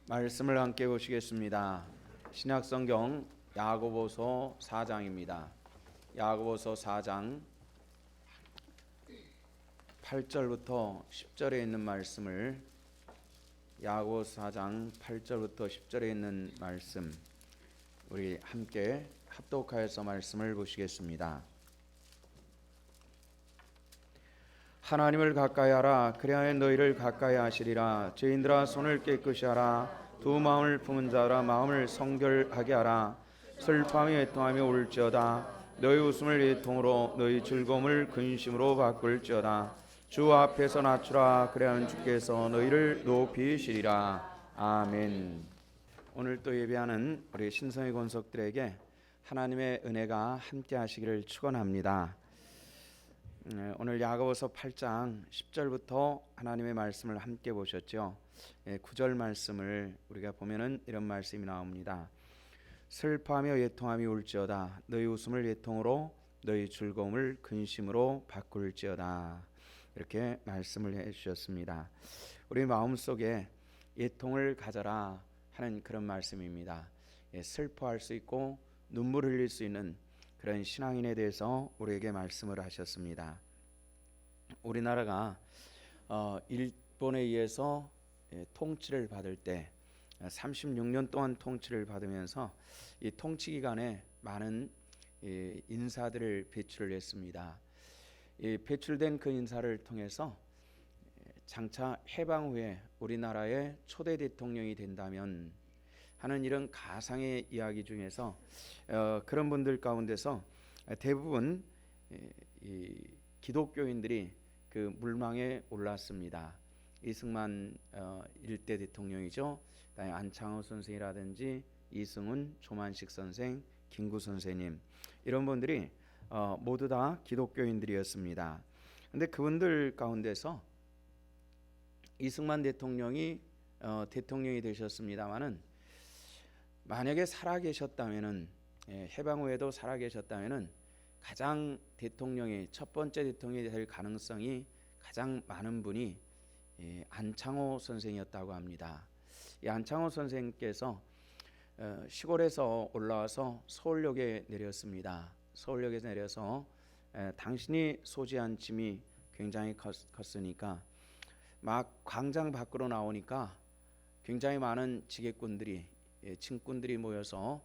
말씀을 함께 보시겠습니다. 신약성경 야고보서 4장입니다. 야고보서 4장 8절부터 10절에 있는 말씀을 야고보서 4장 8절부터 10절에 있는 말씀 우리 함께 합독하여서 말씀을 보시겠습니다. 하나님을 가까이 하라. 그리하여 너희를 가까이 하시리라. 죄인들아 손을 깨끗이 하라. 두 마음을 품은 자라 마음을 성결하게 하라. 슬퍼하며 애통하며 울지어다. 너희 웃음을 애통으로 너희 즐거움을 근심으로 바꿀지어다. 주 앞에서 낮추라. 그리하면 주께서 너희를 높이시리라. 아멘. 오늘 또 예배하는 우리 신성의 권속들에게 하나님의 은혜가 함께 하시기를 축원합니다. 오늘 야고보서 8장 10절부터 하나님의 말씀을 함께 보셨죠. 9절 말씀을 우리가 보면은 이런 말씀이 나옵니다. 슬퍼하며 애통하며 울지어다. 너희 웃음을 애통으로 너희 즐거움을 근심으로 바꿀지어다. 이렇게 말씀을 해주셨습니다. 우리 마음속에 애통을 가져라 하는 그런 말씀입니다. 슬퍼할 수 있고 눈물 흘릴 수 있는 그런 신앙인에 대해서 우리에게 말씀을 하셨습니다. 우리나라가 일본에 의해서 통치를 받을 때 36년 동안 통치를 받으면서 이 통치 기간에 많은 인사들을 배출을 했습니다. 배출된 그 인사를 통해서 장차 해방 후에 우리나라의 초대 대통령이 된다면 하는 이런 가상의 이야기 중에서 그런 분들 가운데서 대부분 이 기독교인들이 그 물망에 올랐습니다. 이승만 일대 대통령이죠. 그다음에 안창호 선생이라든지 이승훈, 조만식 선생, 김구 선생님 이런 분들이 모두 다 기독교인들이었습니다. 그런데 그분들 가운데서 이승만 대통령이 대통령이 되셨습니다마는 만약에 살아계셨다면은 해방 후에도 살아계셨다면은 가장 대통령이 첫 번째 대통령이 될 가능성이 가장 많은 분이 안창호 선생이었다고 합니다. 이 안창호 선생께서 시골에서 올라와서 서울역에 내렸습니다. 서울역에서 내려서 당신이 소지한 짐이 굉장히 컸으니까 막 광장 밖으로 나오니까 굉장히 많은 지객꾼들이 친꾼들이 모여서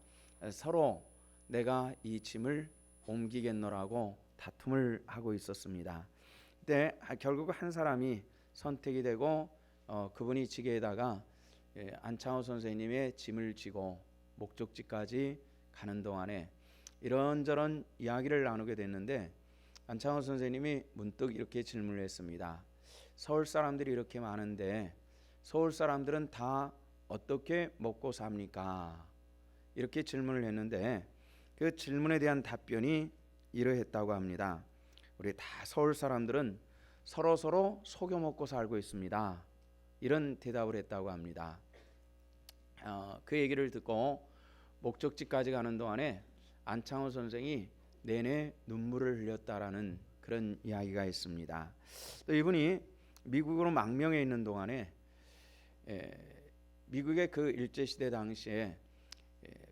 서로 내가 이 짐을 옮기겠노라고 다툼을 하고 있었습니다. 그때 결국 한 사람이 선택이 되고 그분이 지게에다가 안창호 선생님의 짐을 지고 목적지까지 가는 동안에 이런저런 이야기를 나누게 됐는데 안창호 선생님이 문득 이렇게 질문을 했습니다. 서울 사람들이 이렇게 많은데 서울 사람들은 다 어떻게 먹고 삽니까? 이렇게 질문을 했는데 그 질문에 대한 답변이 이러했다고 합니다. 우리 다 서울 사람들은 서로 속여 먹고 살고 있습니다. 이런 대답을 했다고 합니다. 그 얘기를 듣고 목적지까지 가는 동안에 안창호 선생이 내내 눈물을 흘렸다라는 그런 이야기가 있습니다. 또 이분이 미국으로 망명해 있는 동안에 미국의 그 일제시대 당시에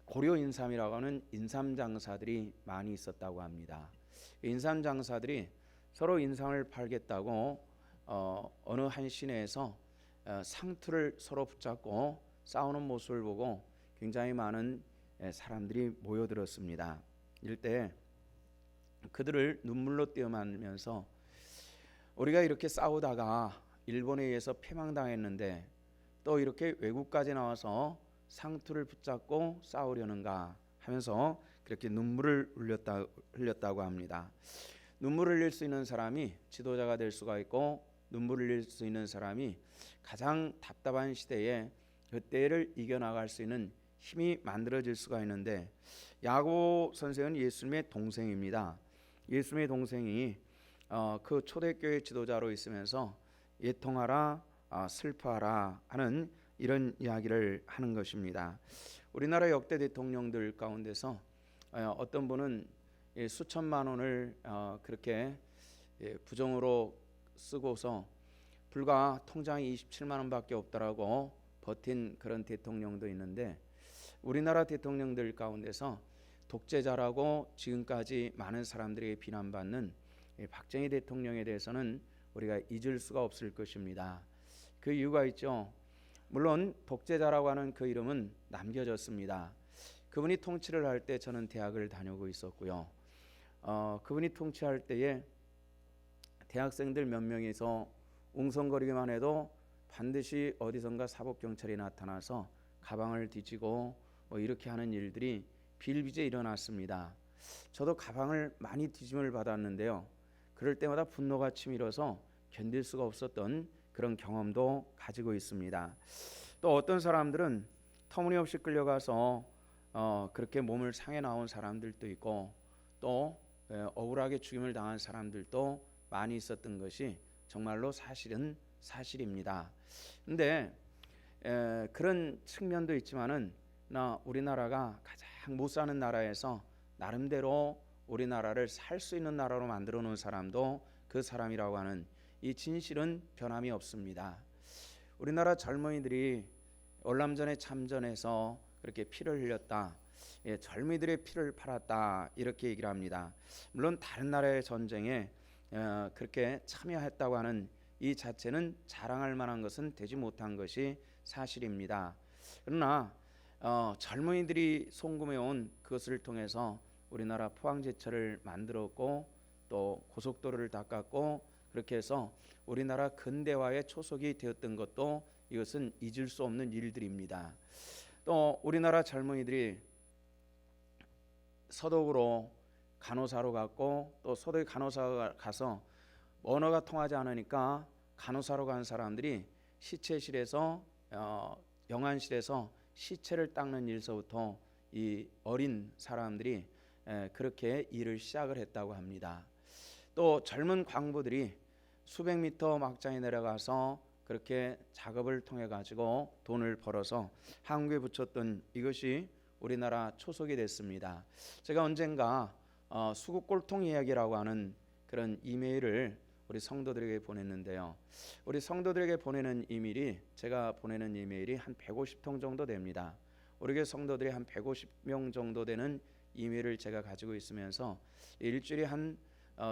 고려 인삼이라고 하는 인삼 장사들이 많이 있었다고 합니다. 인삼 장사들이 서로 인삼을 팔겠다고 어느 한 시내에서 상투를 서로 붙잡고 싸우는 모습을 보고 굉장히 많은 사람들이 모여들었습니다. 이럴 때 그들을 눈물로 떼어맞으면서 우리가 이렇게 싸우다가 일본에 의해서 패망당했는데 또 이렇게 외국까지 나와서 상투를 붙잡고 싸우려는가 하면서 그렇게 눈물을 흘렸다고 합니다. 눈물을 흘릴 수 있는 사람이 지도자가 될 수가 있고 눈물을 흘릴 수 있는 사람이 가장 답답한 시대에 그때를 이겨나갈 수 있는 힘이 만들어질 수가 있는데 야고보 선생은 예수님의 동생입니다. 예수님의 동생이 그 초대교회 지도자로 있으면서 애통하라 슬퍼하라 하는 이런 이야기를 하는 것입니다. 우리나라 역대 대통령들 가운데서 어떤 분은 수천만 원을 그렇게 부정으로 쓰고서 불과 통장에 27만 원밖에 없더라고 버틴 그런 대통령도 있는데 우리나라 대통령들 가운데서 독재자라고 지금까지 많은 사람들에게 비난받는 박정희 대통령에 대해서는 우리가 잊을 수가 없을 것입니다. 그 이유가 있죠. 물론 독재자라고 하는 그 이름은 남겨졌습니다. 그분이 통치를 할 때 저는 대학을 다니고 있었고요. 그분이 통치할 때에 대학생들 몇 명이서 웅성거리기만 해도 반드시 어디선가 사법경찰이 나타나서 가방을 뒤지고 뭐 이렇게 하는 일들이 비일비재 일어났습니다. 저도 가방을 많이 뒤짐을 받았는데요. 그럴 때마다 분노가 치밀어서 견딜 수가 없었던 그런 경험도 가지고 있습니다. 또 어떤 사람들은 터무니없이 끌려가서 그렇게 몸을 상해 나온 사람들도 있고 또 억울하게 죽임을 당한 사람들도 많이 있었던 것이 정말로 사실입니다. 근데 그런 측면도 있지만은 우리나라가 가장 못 사는 나라에서 나름대로 우리나라를 살 수 있는 나라로 만들어 놓은 사람도 그 사람이라고 하는 이 진실은 변함이 없습니다. 우리나라 젊은이들이 월남전에 참전해서 그렇게 피를 흘렸다. 젊은이들의 피를 팔았다. 이렇게 얘기를 합니다. 물론 다른 나라의 전쟁에 그렇게 참여했다고 하는 이 자체는 자랑할 만한 것은 되지 못한 것이 사실입니다. 그러나 젊은이들이 송금해온 그것을 통해서 우리나라 포항제철을 만들었고 또 고속도로를 닦았고 그렇게 해서 우리나라 근대화의 초석이 되었던 것도 이것은 잊을 수 없는 일들입니다. 또 우리나라 젊은이들이 서독으로 간호사로 갔고 또 서독에 간호사가 가서 언어가 통하지 않으니까 간호사로 간 사람들이 시체실에서 영안실에서 시체를 닦는 일서부터 이 어린 사람들이 그렇게 일을 시작을 했다고 합니다. 또 젊은 광부들이 수백 미터 막장에 내려가서 그렇게 작업을 통해 가지고 돈을 벌어서 한국에 붙였던 이것이 우리나라 초석이 됐습니다. 제가 언젠가 수국골통 이야기라고 하는 그런 이메일을 우리 성도들에게 보냈는데요. 우리 성도들에게 보내는 이메일이 제가 보내는 이메일이 한 150통 정도 됩니다. 우리 교회 성도들이 한 150명 정도 되는 이메일을 제가 가지고 있으면서 일주일에 한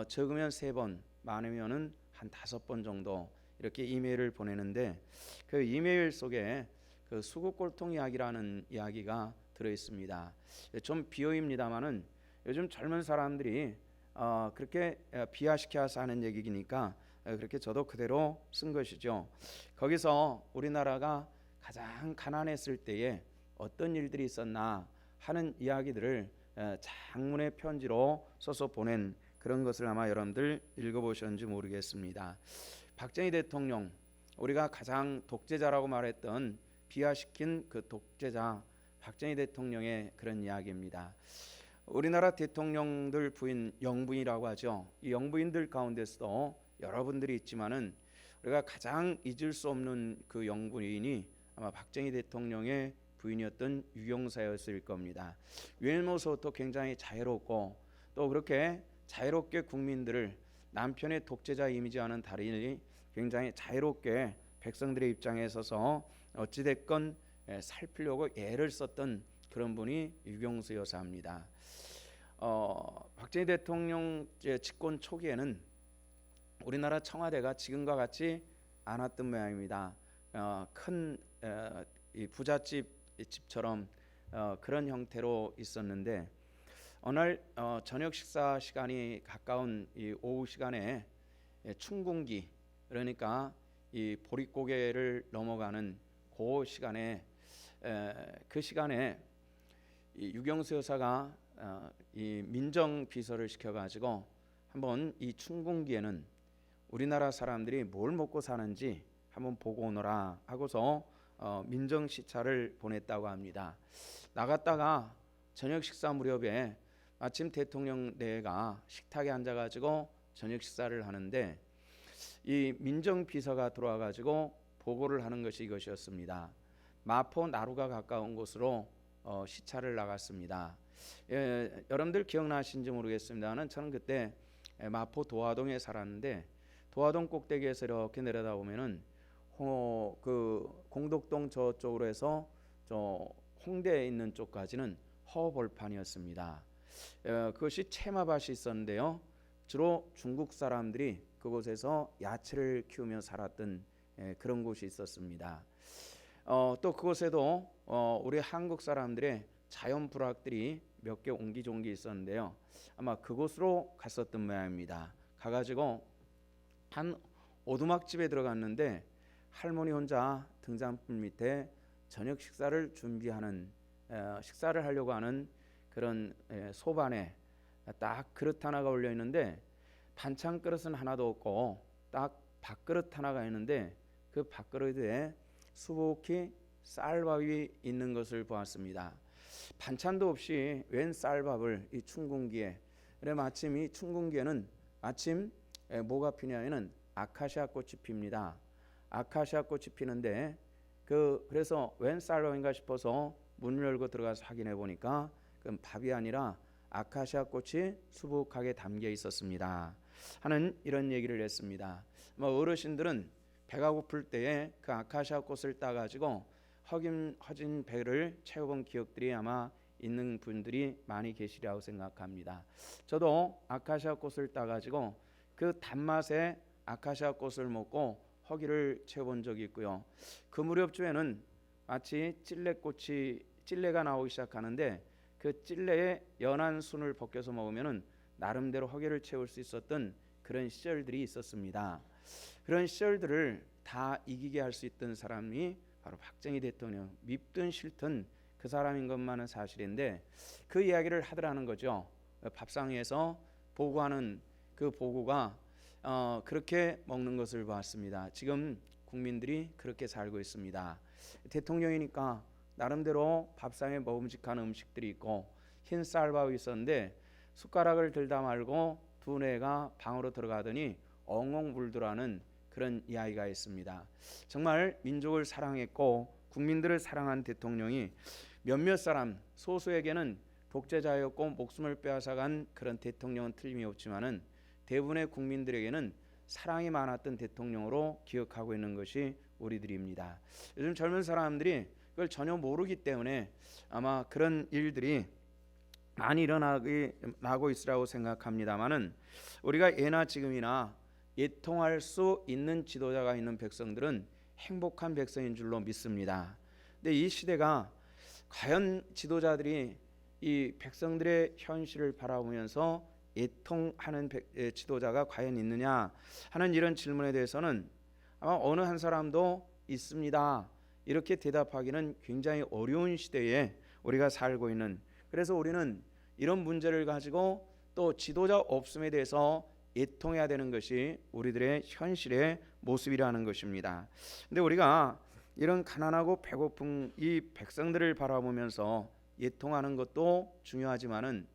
적으면 3번, 많으면은 한 5번 정도 이렇게 이메일을 보내는데 그 이메일 속에 그 수국골통 이야기라는 이야기가 들어 있습니다. 좀 비어입니다만은 요즘 젊은 사람들이 그렇게 비하시켜서 하는 얘기니까 그렇게 저도 그대로 쓴 것이죠. 거기서 우리나라가 가장 가난했을 때에 어떤 일들이 있었나 하는 이야기들을 장문의 편지로 써서 보낸 그런 것을 아마 여러분들 읽어보셨는지 모르겠습니다. 박정희 대통령, 우리가 가장 독재자라고 말했던 비하시킨 그 독재자 박정희 대통령의 그런 이야기입니다. 우리나라 대통령들 부인 영부인이라고 하죠. 이 영부인들 가운데서도 여러분들이 있지만은 우리가 가장 잊을 수 없는 그 영부인이 아마 박정희 대통령의 부인이었던 유경사였을 겁니다. 외모서부터 굉장히 자유롭고 또 그렇게 자유롭게 국민들을 남편의 독재자 이미지와는 다르니 굉장히 자유롭게 백성들의 입장에 서서 어찌됐건 살피려고 애를 썼던 그런 분이 유경수 여사입니다. 박정희 대통령 집권 초기에는 우리나라 청와대가 지금과 같지 않았던 모양입니다. 큰 이 부잣집처럼 그런 형태로 있었는데 어느 날 저녁 식사 시간이 가까운 이 오후 시간에 춘궁기 그러니까 이 보릿고개를 넘어가는 그 시간에 그 시간에 이 유경수 여사가 이 민정 비서를 시켜가지고 한번 이 춘궁기에는 우리나라 사람들이 뭘 먹고 사는지 한번 보고 오너라 하고서 민정 시차를 보냈다고 합니다. 나갔다가 저녁 식사 무렵에 마침 대통령 내가 식탁에 앉아가지고 저녁 식사를 하는데 이 민정 비서가 들어와가지고 보고를 하는 것이 이것이었습니다. 마포 나루가 가까운 곳으로 시차를 나갔습니다. 여러분들 기억나신지 모르겠습니다만 저는 그때 마포 도화동에 살았는데 도화동 꼭대기에서 이렇게 내려다 보면은 그 공덕동 저쪽으로 해서 저 홍대에 있는 쪽까지는 허벌판이었습니다. 그것이 채마밭이 있었는데요. 주로 중국 사람들이 그곳에서 야채를 키우며 살았던 그런 곳이 있었습니다. 또 그곳에도 우리 한국 사람들의 자연 불악들이 몇 개 옹기종기 있었는데요. 아마 그곳으로 갔었던 모양입니다. 가가지고 한 오두막집에 들어갔는데 할머니 혼자 등잔불 밑에 저녁 식사를 식사를 하려고 하는 그런 소반에 딱 그릇 하나가 올려 있는데 반찬 그릇은 하나도 없고 딱 밥그릇 하나가 있는데 그 밥그릇에 수북히 쌀밥이 있는 것을 보았습니다. 반찬도 없이 웬 쌀밥을 이 춘궁기에, 그래 마침 이 춘궁기에는 마침 뭐가 피냐면은 아카시아 꽃이 핍니다. 아카시아 꽃이 피는데 그래서 웬 쌀밥인가 싶어서 문을 열고 들어가서 확인해 보니까 그 밥이 아니라 아카시아 꽃이 수북하게 담겨 있었습니다. 하는 이런 얘기를 했습니다. 어르신들은 배가 고플 때에 그 아카시아 꽃을 따가지고 허진 배를 채워본 기억들이 아마 있는 분들이 많이 계시리라고 생각합니다. 저도 아카시아 꽃을 따가지고 그 단맛에 아카시아 꽃을 먹고 허기를 채워본 적이 있고요. 그 무렵쯤에는 마치 찔레가 나오기 시작하는데 그 찔레의 연한 순을 벗겨서 먹으면은 나름대로 허기를 채울 수 있었던 그런 시절들이 있었습니다. 그런 시절들을 다 이기게 할 수 있던 사람이 바로 박정희 대통령, 밉든 싫든 그 사람인 것만은 사실인데 그 이야기를 하더라는 거죠. 밥상에서 보고하는 그 보고가 그렇게 먹는 것을 보았습니다. 지금 국민들이 그렇게 살고 있습니다. 대통령이니까 나름대로 밥상에 먹음직한 음식들이 있고 흰 쌀밥이 있었는데 숟가락을 들다 말고 두뇌가 방으로 들어가더니 엉엉 울더라는 그런 이야기가 있습니다. 정말 민족을 사랑했고 국민들을 사랑한 대통령이 몇몇 사람 소수에게는 독재자였고 목숨을 빼앗아간 그런 대통령은 틀림이 없지만은 대부분의 국민들에게는 사랑이 많았던 대통령으로 기억하고 있는 것이 우리들입니다. 요즘 젊은 사람들이 그걸 전혀 모르기 때문에 아마 그런 일들이 많이 일어나고 있으라고 생각합니다만은 우리가 예나 지금이나 예통할 수 있는 지도자가 있는 백성들은 행복한 백성인 줄로 믿습니다. 근데 이 시대가 과연 지도자들이 이 백성들의 현실을 바라보면서 예통하는 지도자가 과연 있느냐 하는 이런 질문에 대해서는 아마 어느 한 사람도 있습니다 이렇게 대답하기는 굉장히 어려운 시대에 우리가 살고 있는, 그래서 우리는 이런 문제를 가지고 또 지도자 없음에 대해서 예통해야 되는 것이 우리들의 현실의 모습이라는 것입니다. 근데 우리가 이런 가난하고 배고픈 이 백성들을 바라보면서 예통하는 것도 중요하지만은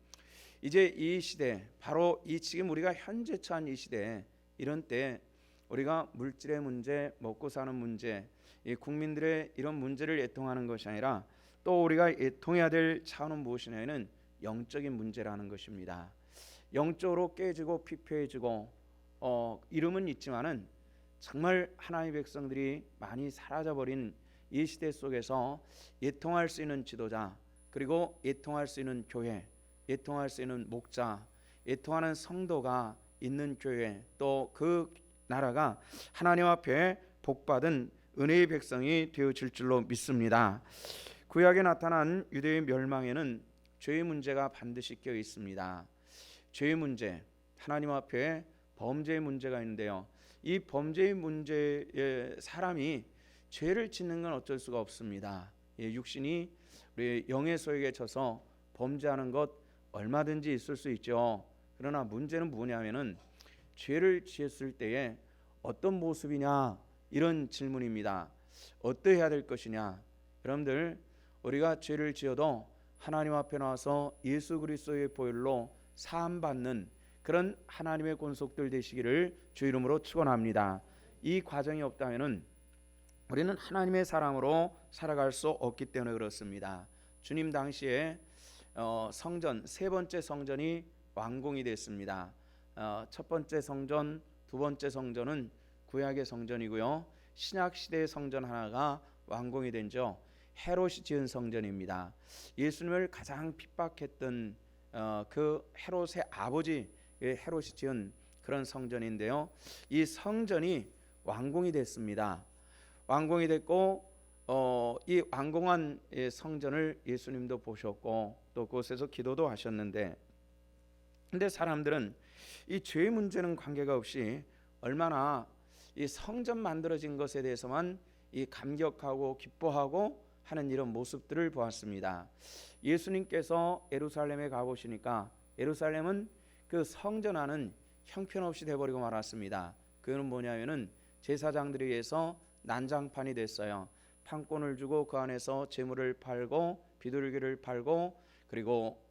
이제 이 시대, 바로 이 지금 우리가 현재 처한 이 시대, 이런 때 우리가 물질의 문제, 먹고 사는 문제, 이 국민들의 이런 문제를 예통하는 것이 아니라 또 우리가 예통해야 될 차원은 무엇이냐면 영적인 문제라는 것입니다. 영적으로 깨지고 피폐해지고 이름은 있지만은 정말 하나님의 백성들이 많이 사라져버린 이 시대 속에서 예통할 수 있는 지도자, 그리고 예통할 수 있는 교회, 예통할 수 있는 목자, 예통하는 성도가 있는 교회, 또 그 나라가 하나님 앞에 복받은 은혜의 백성이 되어질 줄로 믿습니다. 구약에 나타난 유대의 멸망에는 죄의 문제가 반드시 껴 있습니다. 죄의 문제, 하나님 앞에 범죄의 문제가 있는데요. 이 범죄의 문제에 사람이 죄를 짓는 건 어쩔 수가 없습니다. 육신이 우리 영의 소욕에 져서 범죄하는 것 얼마든지 있을 수 있죠. 그러나 문제는 뭐냐면은 죄를 지었을 때에 어떤 모습이냐, 이런 질문입니다. 어떠해야 될 것이냐. 여러분들, 우리가 죄를 지어도 하나님 앞에 나와서 예수 그리스도의 보혈로 사함 받는 그런 하나님의 권속들 되시기를 주 이름으로 축원합니다. 이 과정이 없다면은 우리는 하나님의 사람으로 살아갈 수 없기 때문에 그렇습니다. 주님 당시에 성전, 세 번째 성전이 완공이 됐습니다. 첫 번째 성전, 두 번째 성전은 구약의 성전이고요. 신약 시대의 성전 하나가 완공이 된죠. 헤롯이 지은 성전입니다. 예수님을 가장 핍박했던 그 헤롯의 아버지 헤롯이 지은 그런 성전인데요. 이 성전이 완공이 됐습니다. 완공이 됐고 이 완공한 성전을 예수님도 보셨고 또 그곳에서 기도도 하셨는데, 근데 사람들은 이 죄의 문제는 관계가 없이 얼마나 이 성전 만들어진 것에 대해서만 이 감격하고 기뻐하고 하는 이런 모습들을 보았습니다. 예수님께서 예루살렘에 가보시니까 예루살렘은 그 성전 안은 형편없이 돼버리고 말았습니다. 그는 뭐냐면은 제사장들에 의해서 난장판이 됐어요. 판권을 주고 그 안에서 재물을 팔고 비둘기를 팔고 그리고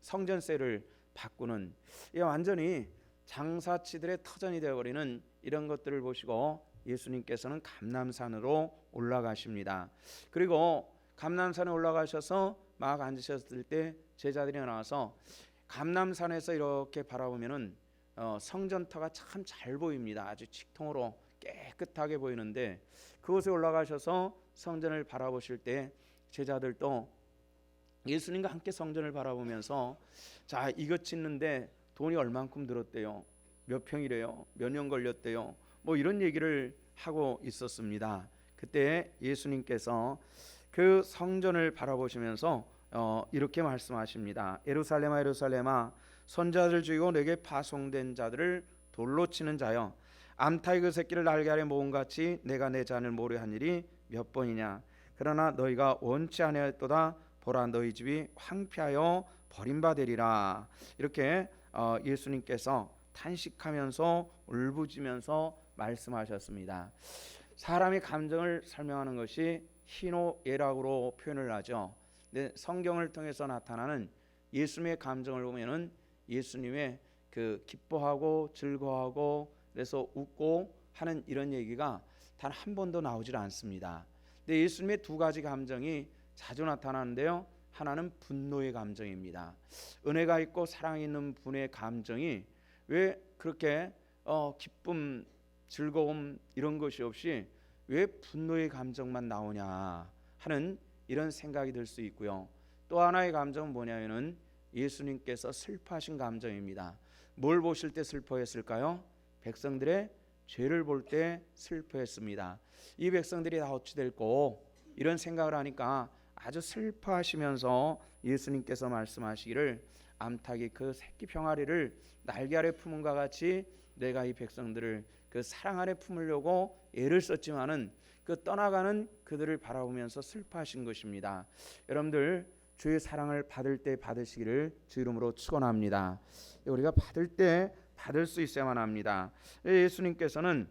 성전세를 바꾸는, 완전히 장사치들의 터전이 되어버리는 이런 것들을 보시고 예수님께서는 감람산으로 올라가십니다. 그리고 감람산에 올라가셔서 막 앉으셨을 때 제자들이 나와서 감람산에서 이렇게 바라보면은 성전터가 참 잘 보입니다. 아주 직통으로 깨끗하게 보이는데 그곳에 올라가셔서 성전을 바라보실 때 제자들도 예수님과 함께 성전을 바라보면서 자, 이것 짓는데 돈이 얼만큼 들었대요, 몇 평이래요, 몇 년 걸렸대요, 뭐 이런 얘기를 하고 있었습니다. 그때 예수님께서 그 성전을 바라보시면서 이렇게 말씀하십니다. 예루살렘아 예루살렘아 선자들 죽이고 내게 파송된 자들을 돌로 치는 자여, 암탉이 그 새끼를 날개 아래 모음같이 내가 내 잔을 모르게 한 일이 몇 번이냐. 그러나 너희가 원치 아니하였도다. 보라 너희 집이 황폐하여 버림받으리라. 이렇게 예수님께서 탄식하면서 울부짖으면서 말씀하셨습니다. 사람의 감정을 설명하는 것이 희노애락으로 표현을 하죠. 근데 성경을 통해서 나타나는 예수님의 감정을 보면은 예수님의 그 기뻐하고 즐거워하고 그래서 웃고 하는 이런 얘기가 단 한 번도 나오질 않습니다. 근데 예수님의 두 가지 감정이 자주 나타나는데요. 하나는 분노의 감정입니다. 은혜가 있고 사랑이 있는 분의 감정이 왜 그렇게 기쁨, 즐거움 이런 것이 없이 왜 분노의 감정만 나오냐 하는 이런 생각이 들 수 있고요. 또 하나의 감정은 뭐냐면은 예수님께서 슬퍼하신 감정입니다. 뭘 보실 때 슬퍼했을까요? 백성들의 죄를 볼 때 슬퍼했습니다. 이 백성들이 다 어찌 될꼬 이런 생각을 하니까 아주 슬퍼하시면서 예수님께서 말씀하시기를 암탉이 그 새끼 병아리를 날개 아래 품은과 같이 내가 이 백성들을 그 사랑 아래 품으려고 애를 썼지만은 그 떠나가는 그들을 바라보면서 슬퍼하신 것입니다. 여러분들 주의 사랑을 받을 때 받으시기를 주 이름으로 축원합니다. 우리가 받을 때 받을 수 있어야만 합니다. 예수님께서는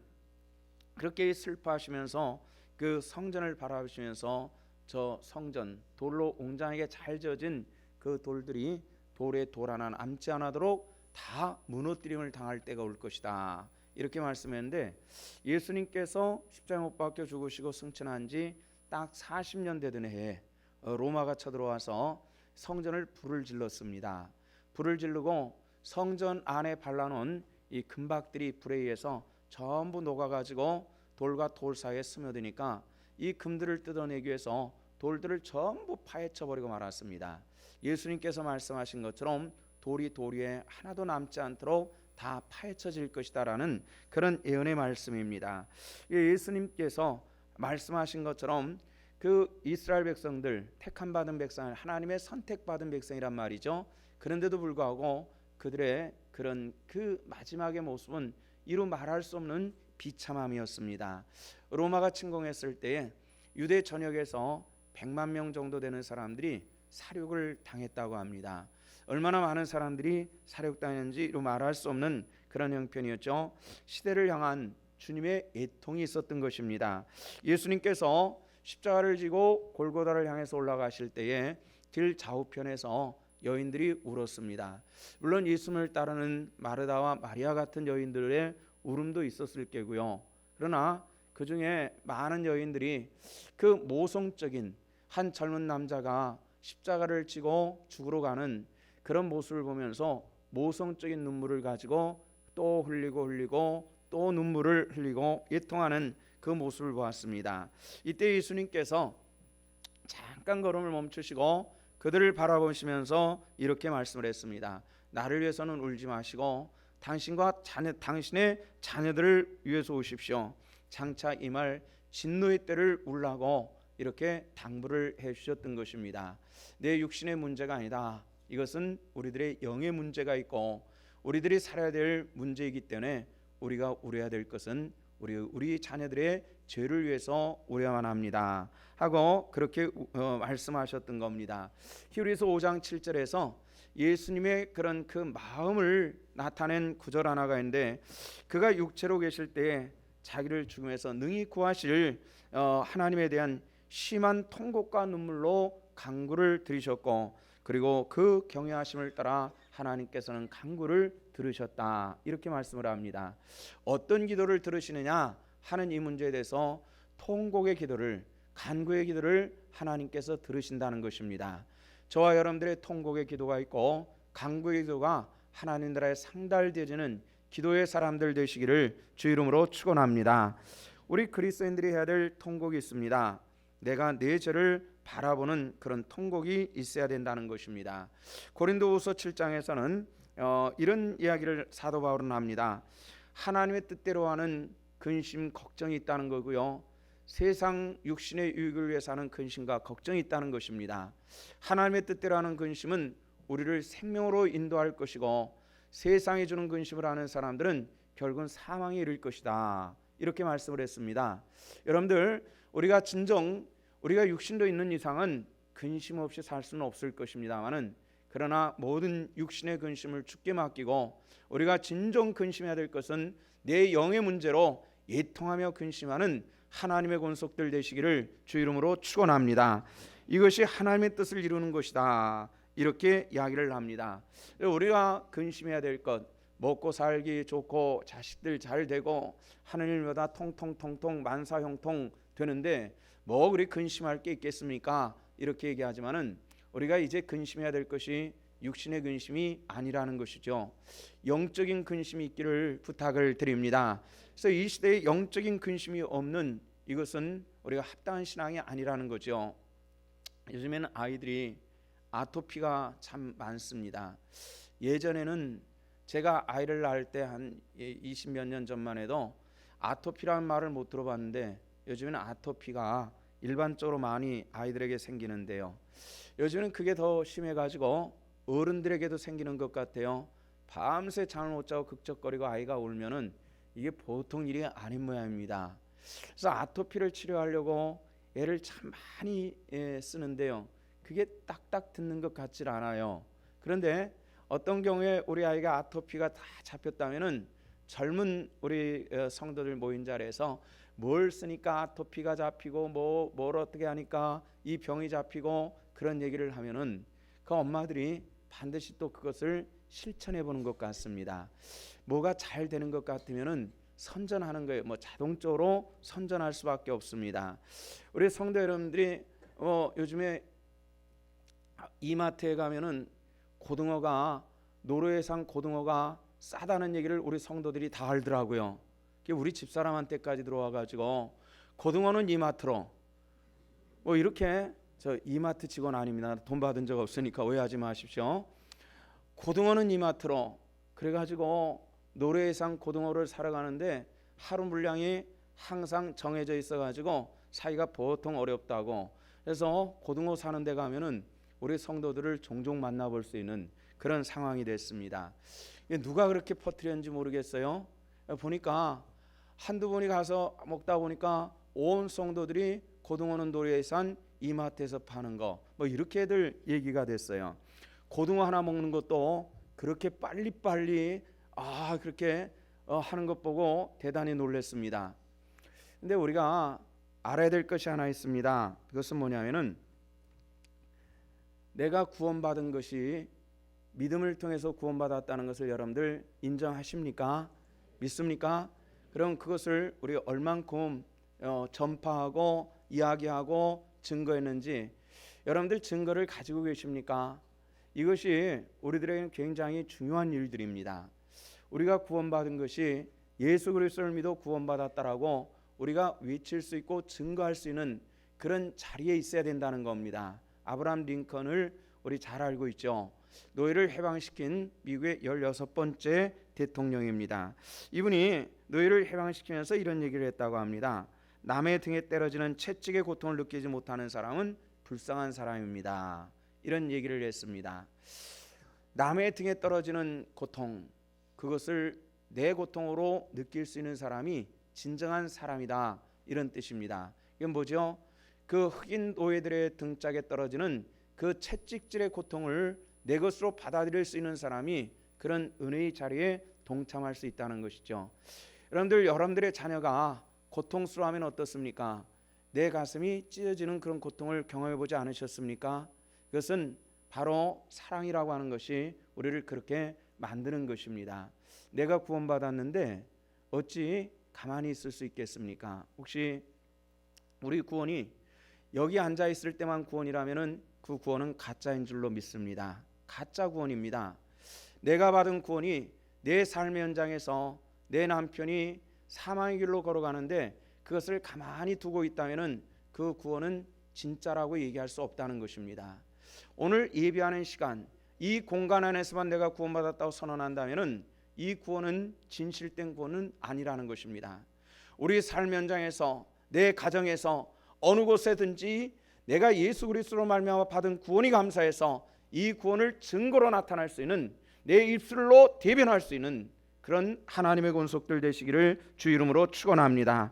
그렇게 슬퍼하시면서 그 성전을 바라보시면서 저 성전 돌로 웅장하게 잘 지어진 그 돌들이 돌에 돌 하나 남지 않도록 다 무너뜨림을 당할 때가 올 것이다 이렇게 말씀했는데, 예수님께서 십자가에 못 박혀 죽으시고 승천한 지 딱 40년 되던 해에 로마가 쳐들어와서 성전을 불을 질렀습니다. 불을 지르고 성전 안에 발라놓은 이 금박들이 불에 의해서 전부 녹아가지고 돌과 돌 사이에 스며드니까 이 금들을 뜯어내기 위해서 돌들을 전부 파헤쳐버리고 말았습니다. 예수님께서 말씀하신 것처럼 돌이 돌 위에 하나도 남지 않도록 다 파헤쳐질 것이다라는 그런 예언의 말씀입니다. 예수님께서 말씀하신 것처럼 그 이스라엘 백성들, 택함 받은 백성, 하나님의 선택받은 백성이란 말이죠. 그런데도 불구하고 그들의 그런 그 마지막의 모습은 이루 말할 수 없는 비참함이었습니다. 로마가 침공했을 때에 유대 전역에서 100만 명 정도 되는 사람들이 사륙을 당했다고 합니다. 얼마나 많은 사람들이 사륙당했는지 이루 말할 수 없는 그런 형편이었죠. 시대를 향한 주님의 애통이 있었던 것입니다. 예수님께서 십자가를 지고 골고다를 향해서 올라가실 때에 길 좌우편에서 여인들이 울었습니다. 물론 예수님을 따르는 마르다와 마리아 같은 여인들의 울음도 있었을 게고요. 그러나 그 중에 많은 여인들이 그 모성적인 한 젊은 남자가 십자가를 지고 죽으러 가는 그런 모습을 보면서 모성적인 눈물을 가지고 또 흘리고 또 눈물을 흘리고 애통하는 그 모습을 보았습니다. 이때 예수님께서 잠깐 걸음을 멈추시고 그들을 바라보시면서 이렇게 말씀을 했습니다. 나를 위해서는 울지 마시고 당신의 자녀들을 위해서 우십시오. 장차 임할 진노의 때를 울라고 이렇게 당부를 해주셨던 것입니다. 내 육신의 문제가 아니다. 이것은 우리들의 영의 문제가 있고 우리들이 살아야 될 문제이기 때문에 우리가 울어야 될 것은 우리 자녀들의 죄를 위해서 울어야만 합니다 하고 그렇게 말씀하셨던 겁니다. 히브리서 5장 7절에서 예수님의 그런 그 마음을 나타낸 구절 하나가 있는데, 그가 육체로 계실 때 자기를 죽음에서 능히 구하실 하나님에 대한 심한 통곡과 눈물로 간구를 드리셨고, 그리고 그 경외하심을 따라 하나님께서는 간구를 들으셨다, 이렇게 말씀을 합니다. 어떤 기도를 들으시느냐 하는 이 문제에 대해서 통곡의 기도를, 간구의 기도를 하나님께서 들으신다는 것입니다. 저와 여러분들의 통곡의 기도가 있고 간구의 기도가 하나님 나라에 상달되어지는 기도의 사람들 되시기를 주 이름으로 축원합니다. 우리 그리스도인들이 해야 될 통곡이 있습니다. 내가 내 죄를 바라보는 그런 통곡이 있어야 된다는 것입니다. 고린도후서 7장에서는 이런 이야기를 사도 바울은 합니다. 하나님의 뜻대로 하는 근심, 걱정이 있다는 거고요, 세상 육신의 유익을 위해서 하는 근심과 걱정이 있다는 것입니다. 하나님의 뜻대로 하는 근심은 우리를 생명으로 인도할 것이고, 세상이 주는 근심을 하는 사람들은 결국은 사망에 이를 것이다, 이렇게 말씀을 했습니다. 여러분들, 우리가 육신도 있는 이상은 근심 없이 살 수는 없을 것입니다만은, 그러나 모든 육신의 근심을 주께 맡기고 우리가 진정 근심해야 될 것은 내 영의 문제로 애통하며 근심하는 하나님의 권속들 되시기를 주 이름으로 축원합니다. 이것이 하나님의 뜻을 이루는 것이다, 이렇게 이야기를 합니다. 우리가 근심해야 될 것, 먹고 살기 좋고 자식들 잘 되고 하늘마다 통통통통 만사형통 되는데 뭐 그리 근심할 게 있겠습니까? 이렇게 얘기하지만은 우리가 이제 근심해야 될 것이 육신의 근심이 아니라는 것이죠. 영적인 근심이 있기를 부탁을 드립니다. 그래서 이 시대에 영적인 근심이 없는 이것은 우리가 합당한 신앙이 아니라는 거죠. 요즘에는 아이들이 아토피가 참 많습니다. 예전에는 제가 아이를 낳을 때 한 20몇 년 전만 해도 아토피라는 말을 못 들어봤는데, 요즘에는 아토피가 일반적으로 많이 아이들에게 생기는데요, 요즘은 그게 더 심해가지고 어른들에게도 생기는 것 같아요. 밤새 잠을 못 자고 극적거리고 아이가 울면은 이게 보통 일이 아닌 모양입니다. 그래서 아토피를 치료하려고 애를 참 많이 쓰는데요, 그게 딱딱 듣는 것 같질 않아요. 그런데 어떤 경우에 우리 아이가 아토피가 다 잡혔다면은 젊은 우리 성도들 모인 자리에서 뭘 쓰니까 아토피가 잡히고 뭘 어떻게 하니까 이 병이 잡히고 그런 얘기를 하면은 그 엄마들이 반드시 또 그것을 실천해 보는 것 같습니다. 뭐가 잘 되는 것 같으면은 선전하는 거예요. 자동적으로 선전할 수밖에 없습니다. 우리 성도 여러분들이 요즘에 이마트에 가면은 노르웨이산 고등어가 싸다는 얘기를 우리 성도들이 다 알더라고요. 우리 집사람한테까지 들어와가지고 고등어는 이마트로, 이렇게, 저 이마트 직원 아닙니다. 돈 받은 적 없으니까 오해하지 마십시오. 고등어는 이마트로, 그래가지고 노르웨이산 고등어를 사러 가는데 하루 물량이 항상 정해져 있어가지고 사기가 보통 어렵다고, 그래서 고등어 사는 데 가면은 우리 성도들을 종종 만나볼 수 있는 그런 상황이 됐습니다. 누가 그렇게 퍼뜨렸는지 모르겠어요. 보니까 한두 분이 가서 먹다 보니까 온 성도들이 고등어는 노르웨이산 이마트에서 파는 거, 이렇게들 얘기가 됐어요. 고등어 하나 먹는 것도 그렇게 빨리빨리 그렇게 하는 것 보고 대단히 놀랐습니다. 근데 우리가 알아야 될 것이 하나 있습니다. 그것은 뭐냐면은, 내가 구원받은 것이 믿음을 통해서 구원받았다는 것을 여러분들 인정하십니까? 믿습니까? 그럼 그것을 우리 얼만큼 전파하고 이야기하고 증거했는지 여러분들 증거를 가지고 계십니까? 이것이 우리들에게는 굉장히 중요한 일들입니다. 우리가 구원받은 것이 예수 그리스도를 믿어 구원받았다라고 우리가 외칠 수 있고 증거할 수 있는 그런 자리에 있어야 된다는 겁니다. 아브라함 링컨을 우리 잘 알고 있죠. 노예를 해방시킨 미국의 16번째 대통령입니다. 이분이 노예를 해방시키면서 이런 얘기를 했다고 합니다. 남의 등에 때려지는 채찍의 고통을 느끼지 못하는 사람은 불쌍한 사람입니다. 이런 얘기를 했습니다. 남의 등에 떨어지는 고통, 그것을 내 고통으로 느낄 수 있는 사람이 진정한 사람이다, 이런 뜻입니다. 이건 뭐죠? 그 흑인 노예들의 등짝에 떨어지는 그 채찍질의 고통을 내 것으로 받아들일 수 있는 사람이 그런 은혜의 자리에 동참할 수 있다는 것이죠. 여러분들의 자녀가 고통스러워하면 어떻습니까? 내 가슴이 찢어지는 그런 고통을 경험해 보지 않으셨습니까? 그것은 바로 사랑이라고 하는 것이 우리를 그렇게 만드는 것입니다. 내가 구원받았는데 어찌 가만히 있을 수 있겠습니까? 혹시 우리 구원이 여기 앉아 있을 때만 구원이라면은 그 구원은 가짜인 줄로 믿습니다. 가짜 구원입니다. 내가 받은 구원이 내 삶의 현장에서 내 남편이 사망의 길로 걸어가는데 그것을 가만히 두고 있다면은 그 구원은 진짜라고 얘기할 수 없다는 것입니다. 오늘 예배하는 시간, 이 공간 안에서만 내가 구원받았다고 선언한다면은 이 구원은 진실된 구원은 아니라는 것입니다. 우리 삶 현장에서, 내 가정에서, 어느 곳에든지 내가 예수 그리스도로 말미암아 받은 구원이 감사해서 이 구원을 증거로 나타날 수 있는, 내 입술로 대변할 수 있는 그런 하나님의 권속들 되시기를 주 이름으로 축원합니다.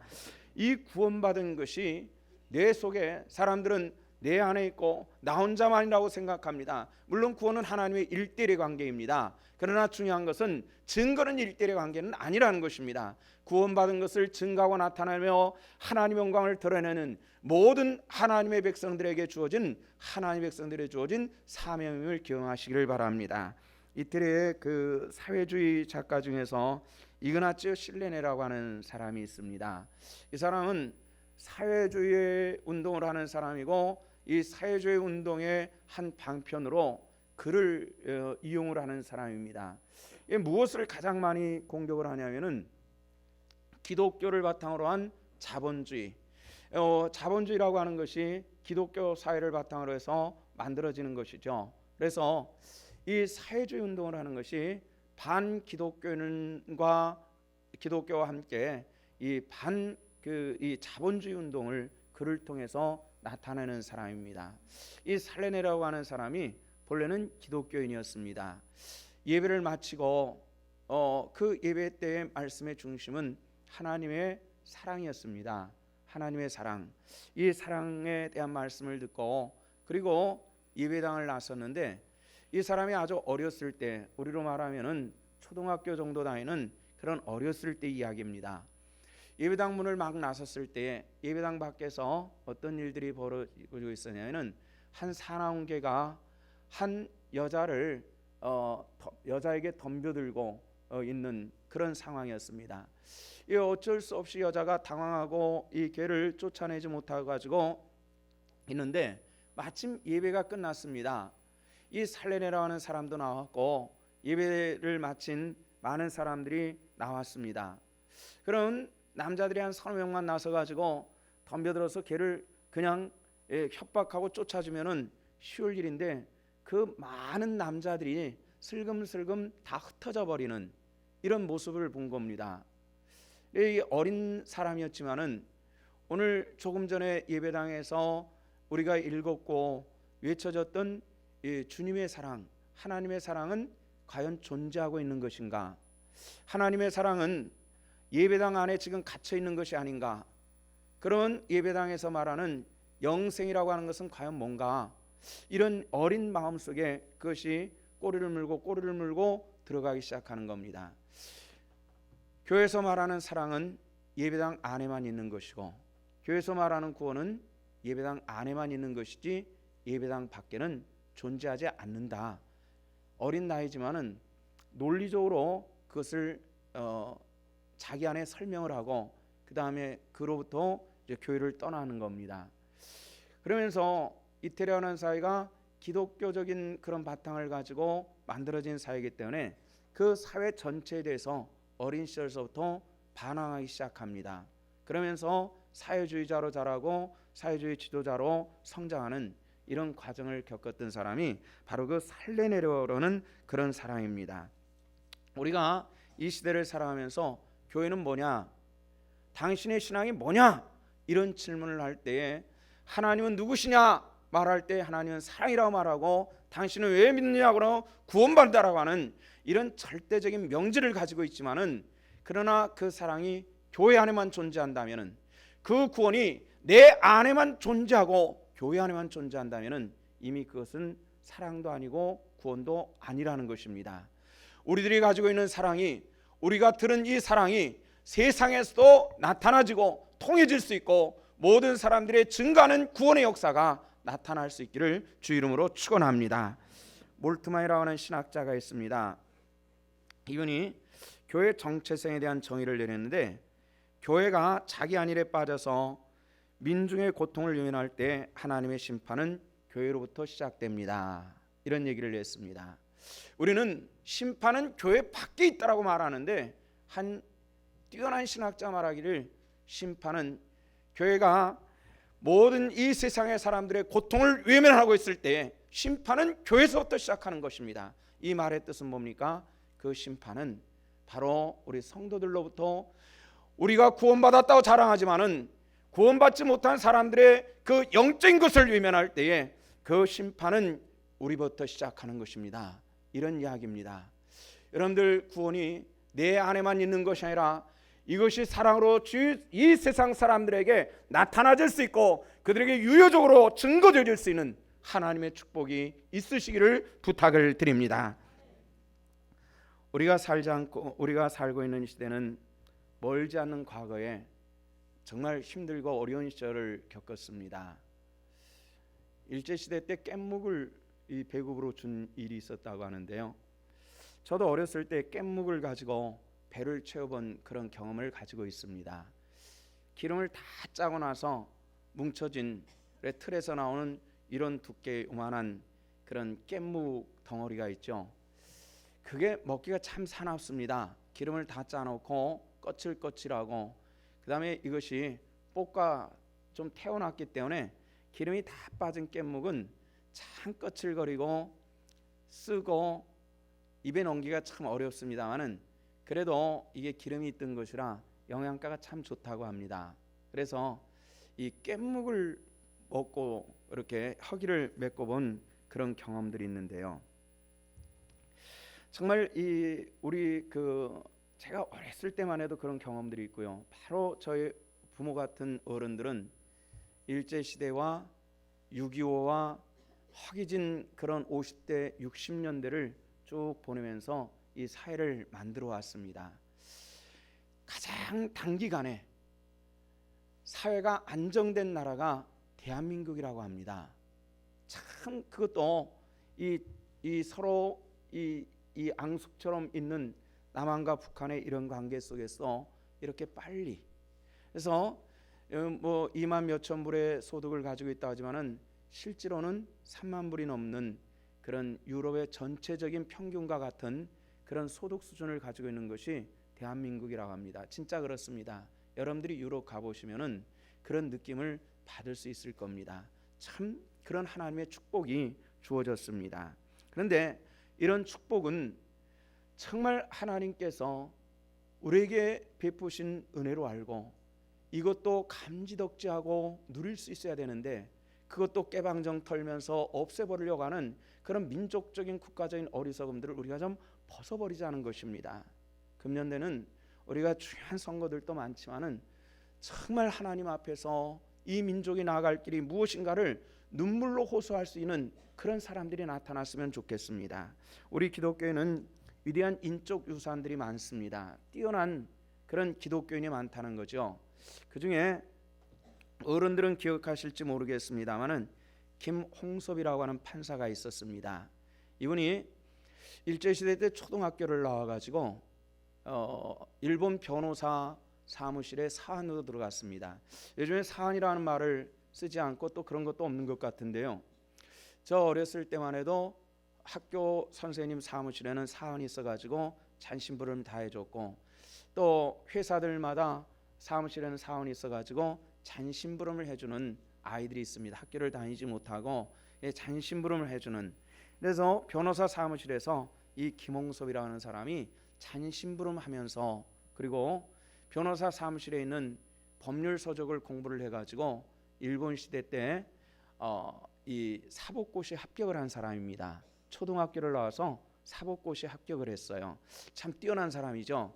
이 구원받은 것이 내 속에, 사람들은 내 안에 있고 나 혼자만이라고 생각합니다. 물론 구원은 하나님의 일대일의 관계입니다. 그러나 중요한 것은 증거는 일대일의 관계는 아니라는 것입니다. 구원받은 것을 증거하고 나타내며 하나님의 영광을 드러내는 모든 하나님의 백성들에게 주어진, 하나님의 백성들에게 주어진 사명을 기억하시기를 바랍니다. 이태리의 그 사회주의 작가 중에서 이그나치오 실레네라고 하는 사람이 있습니다. 이 사람은 사회주의 운동을 하는 사람이고 이 사회주의 운동의 한 방편으로 글을 이용을 하는 사람입니다. 무엇을 가장 많이 공격을 하냐면은 기독교를 바탕으로 한 자본주의. 자본주의라고 하는 것이 기독교 사회를 바탕으로 해서 만들어지는 것이죠. 그래서 이 사회주의 운동을 하는 것이 반기독교인과 기독교와 함께 이 자본주의 운동을 그를 통해서 나타내는 사람입니다. 이 살레네라고 하는 사람이 본래는 기독교인이었습니다. 예배를 마치고 그 예배 때의 말씀의 중심은 하나님의 사랑이었습니다. 하나님의 사랑. 이 사랑에 대한 말씀을 듣고 그리고 예배당을 나섰는데 이 사람이 아주 어렸을 때, 우리로 말하면은 초등학교 정도 다니는 그런 어렸을 때 이야기입니다. 예배당 문을 막 나섰을 때 예배당 밖에서 어떤 일들이 벌어지고 있었냐면은 한 사나운개가 한 여자를 여자에게 덤벼들고 있는 그런 상황이었습니다. 이 어쩔 수 없이 여자가 당황하고 이 개를 쫓아내지 못하고 가지고 있는데 마침 예배가 끝났습니다. 이 살레네라고 하는 사람도 나왔고 예배를 마친 많은 사람들이 나왔습니다. 그럼 남자들이 한 30명만 나서 가지고 덤벼들어서 개를 그냥 협박하고 쫓아주면은 쉬울 일인데 그 많은 남자들이 슬금슬금 다 흩어져 버리는 이런 모습을 본 겁니다. 이 어린 사람이었지만은 오늘 조금 전에 예배당에서 우리가 읽었고 외쳐졌던 주님의 사랑, 하나님의 사랑은 과연 존재하고 있는 것인가? 하나님의 사랑은 예배당 안에 지금 갇혀 있는 것이 아닌가? 그런 예배당에서 말하는 영생이라고 하는 것은 과연 뭔가? 이런 어린 마음 속에 그것이 꼬리를 물고 들어가기 시작하는 겁니다. 교회에서 말하는 사랑은 예배당 안에만 있는 것이고 교회에서 말하는 구원은 예배당 안에만 있는 것이지 예배당 밖에는 존재하지 않는다. 어린 나이지만은 논리적으로 그것을 자기 안에 설명을 하고 그 다음에 그로부터 이제 교회를 떠나는 겁니다. 그러면서 이태리라는 사회가 기독교적인 그런 바탕을 가지고 만들어진 사회이기 때문에 그 사회 전체에 대해서 어린 시절서부터 반항하기 시작합니다. 그러면서 사회주의자로 자라고 사회주의 지도자로 성장하는 이런 과정을 겪었던 사람이 바로 그 살레네로라는 그런 사람입니다. 우리가 이 시대를 살아가면서 교회는 뭐냐, 당신의 신앙이 뭐냐, 이런 질문을 할 때에 하나님은 누구시냐 말할 때 하나님은 사랑이라고 말하고, 당신은 왜 믿느냐고 구원받는다라고 하는 이런 절대적인 명제를 가지고 있지만은, 그러나 그 사랑이 교회 안에만 존재한다면은, 그 구원이 내 안에만 존재하고 교회 안에만 존재한다면은 이미 그것은 사랑도 아니고 구원도 아니라는 것입니다. 우리들이 가지고 있는 사랑이, 우리가 들은 이 사랑이 세상에서도 나타나지고 통해질 수 있고 모든 사람들의 증가하는 구원의 역사가 나타날 수 있기를 주 이름으로 축원합니다. 몰트마이라고 하는 신학자가 있습니다. 이분이 교회 정체성에 대한 정의를 내렸는데, 교회가 자기 안일에 빠져서 민중의 고통을 유인할 때 하나님의 심판은 교회로부터 시작됩니다. 이런 얘기를 했습니다. 우리는 심판은 교회 밖에 있다라고 말하는데, 한 뛰어난 신학자 말하기를 심판은 교회가 모든 이 세상의 사람들의 고통을 외면하고 있을 때 심판은 교회에서부터 시작하는 것입니다. 이 말의 뜻은 뭡니까? 그 심판은 바로 우리 성도들로부터, 우리가 구원받았다고 자랑하지만은 구원받지 못한 사람들의 그 영적인 것을 외면할 때에 그 심판은 우리부터 시작하는 것입니다. 이런 이야기입니다. 여러분들, 구원이 내 안에만 있는 것이 아니라 이것이 사랑으로 이 세상 사람들에게 나타나질 수 있고 그들에게 유효적으로 증거되어질 수 있는 하나님의 축복이 있으시기를 부탁을 드립니다. 우리가 살고 있는 시대는 멀지 않는 과거에 정말 힘들고 어려운 시절을 겪었습니다. 일제시대 때 깻묵을 이 배급으로 준 일이 있었다고 하는데요. 저도 어렸을 때 깻묵을 가지고 배를 채워본 그런 경험을 가지고 있습니다. 기름을 다 짜고 나서 뭉쳐진 틀에서 나오는 이런 두께 요만한 그런 깻묵 덩어리가 있죠. 그게 먹기가 참 사납습니다. 기름을 다 짜놓고 거칠거칠하고, 그 다음에 이것이 볶아 좀 태워놨기 때문에 기름이 다 빠진 깻묵은 참 거칠거리고 쓰고 입에 넣기가 참 어렵습니다만은, 그래도 이게 기름이 있던 것이라 영양가가 참 좋다고 합니다. 그래서 이 깻묵을 먹고 이렇게 허기를 메꿔본 그런 경험들이 있는데요. 정말 우리 제가 어렸을 때만 해도 그런 경험들이 있고요. 바로 저희 부모 같은 어른들은 일제시대와 6.25와 허기진 그런 50대 60년대를 쭉 보내면서 이 사회를 만들어 왔습니다. 가장 단기간에 사회가 안정된 나라가 대한민국이라고 합니다. 참 그것도 이 서로 이 앙숙처럼 있는 남한과 북한의 이런 관계 속에서 이렇게 빨리, 그래서 뭐 2만 몇천 불의 소득을 가지고 있다 하지만은 실제로는 3만 불이 넘는 그런 유럽의 전체적인 평균과 같은 그런 소득 수준을 가지고 있는 것이 대한민국이라고 합니다. 진짜 그렇습니다. 여러분들이 유럽 가보시면은 그런 느낌을 받을 수 있을 겁니다. 참 그런 하나님의 축복이 주어졌습니다. 그런데 이런 축복은 정말 하나님께서 우리에게 베푸신 은혜로 알고 이것도 감지덕지하고 누릴 수 있어야 되는데, 그것도 깨방정 털면서 없애버리려고 하는 그런 민족적인 국가적인 어리석음들을 우리가 좀 벗어버리자는 것입니다. 금년대는 우리가 중요한 선거들도 많지만은 정말 하나님 앞에서 이 민족이 나아갈 길이 무엇인가를 눈물로 호소할 수 있는 그런 사람들이 나타났으면 좋겠습니다. 우리 기독교에는 위대한 인적 유산들이 많습니다. 뛰어난 그런 기독교인이 많다는 거죠. 그 중에 어른들은 기억하실지 모르겠습니다만은 김홍섭이라고 하는 판사가 있었습니다. 이분이 일제시대 때 초등학교를 나와가지고 일본 변호사 사무실에 사안으로 들어갔습니다. 요즘에 사안이라는 말을 쓰지 않고 또 그런 것도 없는 것 같은데요. 저 어렸을 때만 해도 학교 선생님 사무실에는 사안이 있어가지고 잔심부름 다 해줬고, 또 회사들마다 사무실에는 사원이 있어가지고 잔심부름을 해주는 아이들이 있습니다. 학교를 다니지 못하고 잔심부름을 해주는. 그래서 변호사 사무실에서 이 김홍섭이라는 사람이 잔심부름하면서, 그리고 변호사 사무실에 있는 법률 서적을 공부를 해가지고 일본 시대 때 이 사법고시 합격을 한 사람입니다. 초등학교를 나와서 사법고시 합격을 했어요. 참 뛰어난 사람이죠.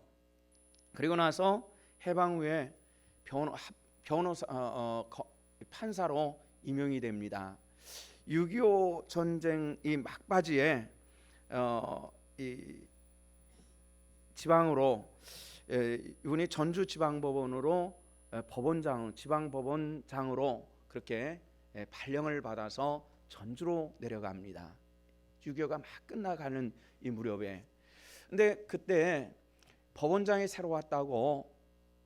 그리고 나서 해방 후에 변호사 판사로 임용이 됩니다. 6.25 전쟁 이 막바지에 이 지방으로 이분이 전주지방법원으로 지방법원장으로 그렇게 발령을 받아서 전주로 내려갑니다. 6.25가 막 끝나가는 이 무렵에. 근데 그때 법원장이 새로 왔다고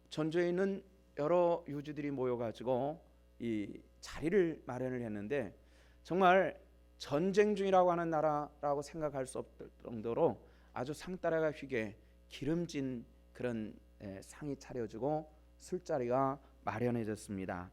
전주에 있는 여러 유지들이 모여가지고 이 자리를 마련을 했는데, 정말 전쟁 중이라고 하는 나라라고 생각할 수 없을 정도로 아주 상따라가 휘게 기름진 그런 상이 차려지고 술자리가 마련해졌습니다.